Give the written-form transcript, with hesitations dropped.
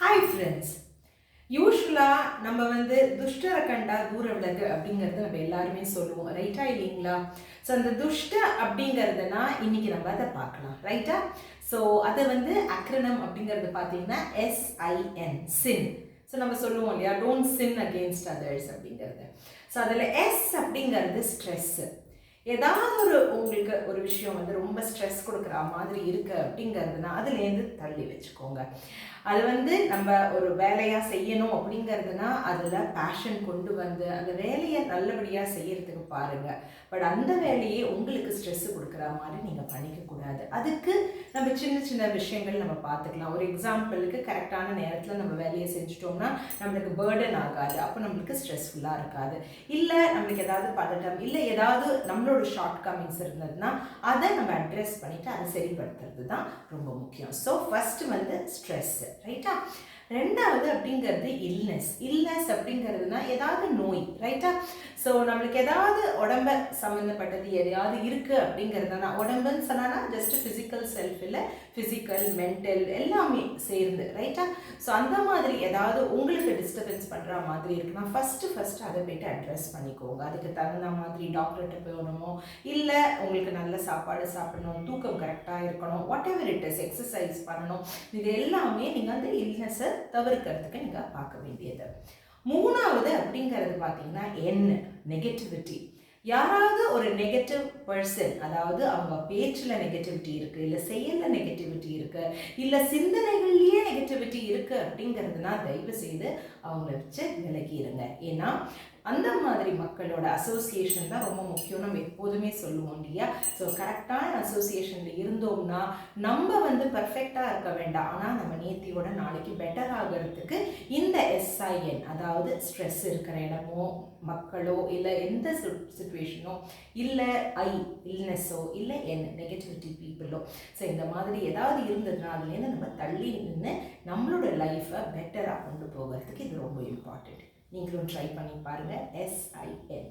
Hi friends. யூஸ்வலாக நம்ம துஷ்டரை கண்டா தூர விலகு அப்படிங்கிறது நம்ம எல்லாருமே சொல்லுவோம், ரைட்டா இல்லைங்களா? ஸோ அந்த துஷ்ட அப்படிங்கிறதுனா இன்னைக்கு நம்ம அதை பார்க்கலாம், ரைட்டா? ஸோ அதை அக்ரனம் அப்படிங்கிறது பார்த்தீங்கன்னா SIN, சின். ஸோ நம்ம சொல்லுவோம் இல்லையா, டோன்ட் சின் அகெயின்ஸ்ட் அதர்ஸ் அப்படிங்கிறது. ஸோ அதில் S அப்படிங்கிறது ஸ்ட்ரெஸ்ஸு. ஏதாவது உங்களுக்கு ஒரு விஷயம் ரொம்ப ஸ்ட்ரெஸ் கொடுக்குற மாதிரி இருக்குது அப்படிங்கிறதுனா அதுலேருந்து தள்ளி வச்சுக்கோங்க. அது நம்ம ஒரு வேலையாக செய்யணும் அப்படிங்கிறதுனா அதில் பேஷன் கொண்டு அந்த வேலையை நல்லபடியாக செய்யறதுக்கு பாருங்கள். பட் அந்த வேலையே உங்களுக்கு ஸ்ட்ரெஸ்ஸு கொடுக்குற மாதிரி நீங்கள் பண்ணிக்கக்கூடாது. அதுக்கு நம்ம சின்ன சின்ன விஷயங்கள் நம்ம பார்த்துக்கலாம். ஒரு எக்ஸாம்பிளுக்கு, கரெக்டான நேரத்தில் நம்ம வேலையை செஞ்சுட்டோம்னா நம்மளுக்கு பேர்டன் ஆகாது, அப்போ நம்மளுக்கு ஸ்ட்ரெஸ்ஃபுல்லாக இருக்காது. இல்லை நம்மளுக்கு ஏதாவது பதட்டம், இல்லை ஏதாவது நம்மளோட ஷார்ட் கமிங்ஸ் இருந்ததுன்னா அதை நம்ம அட்ரெஸ் பண்ணிவிட்டு அதை சரிப்படுத்துறது தான் ரொம்ப முக்கியம். ஸோ ஃபஸ்ட்டு ஸ்ட்ரெஸ்ஸு, ரைட்டா? ரெண்டாவது அப்படிங்கிறது இல்னஸ் அப்படிங்கிறதுனா ஏதாவது நோய், ரைட்டா? ஸோ நம்மளுக்கு ஏதாவது உடம்ப சம்மந்தப்பட்டது எதையாவது இருக்குது அப்படிங்கிறதுனா, உடம்புன்னு சொன்னா ஜஸ்ட் ஃபிசிக்கல் செல்ஃப் இல்லை, ஃபிசிக்கல் மென்டல் எல்லாமே சேர்ந்து, ரைட்டா? ஸோ அந்த மாதிரி ஏதாவது உங்களுக்கு டிஸ்டர்பன்ஸ் பண்ணுற மாதிரி இருக்குன்னா ஃபஸ்ட்டு அதை போய்ட்டு அட்ரெஸ் பண்ணிக்கோங்க. அதுக்கு தகுந்த மாதிரி டாக்டர்கிட்ட போகணுமோ, இல்லை உங்களுக்கு நல்ல சாப்பாடு சாப்பிடணும், தூக்கம் கரெக்டாக இருக்கணும், what ever it is, exercise பண்ணணும். இது எல்லாமே நீங்கள் இல்னஸை தவிர்க்கிறதுக்கு நீங்கள் பார்க்க வேண்டியது. மூணாவது அப்படிங்கிறது பார்த்தீங்கன்னா நெகட்டிவிட்டி. யாராவது ஒரு நெகட்டிவ் பர்சன், அதாவது அவங்க பேச்சில் நெகட்டிவிட்டி இருக்குது, இல்லை செயலில் நெகட்டிவிட்டி இருக்குது, இல்லை சிந்தனைகள்லேயே நெகட்டிவிட்டி இருக்குது அப்படிங்கிறதுனா தயவு செய்து அவங்கள வச்சு விலகிடுங்க. ஏன்னா அந்த மாதிரி மக்களோட அசோசியேஷன் தான் ரொம்ப முக்கியம், நம்ம எப்போதுமே சொல்லுவோம் இல்லையா? ஸோ கரெக்டான அசோசியேஷனில் இருந்தோம்னா நம்ம பர்ஃபெக்டாக இருக்க வேண்டாம், ஆனால் நம்ம நேத்தியோட நாளைக்கு பெட்டர் ஆகிறதுக்கு இந்த SIN, அதாவது ஸ்ட்ரெஸ் இருக்கிற இடமோ மக்களோ, இல்லை எந்த சுச்சுவேஷனோ, இல்லை இல்னஸோ, இல்லை நெகட்டிவிட்டி பீப்புளோ, ஸோ இந்த மாதிரி ஏதாவது இருந்ததுன்னா அதுலேருந்து நம்ம தள்ளி நின்று நம்மளோட லைஃப்பை பெட்டராக கொண்டு போகிறதுக்கு இது ரொம்ப இம்பார்ட்டண்ட். நீங்களும் ட்ரை பண்ணி பாருங்கள். SIN.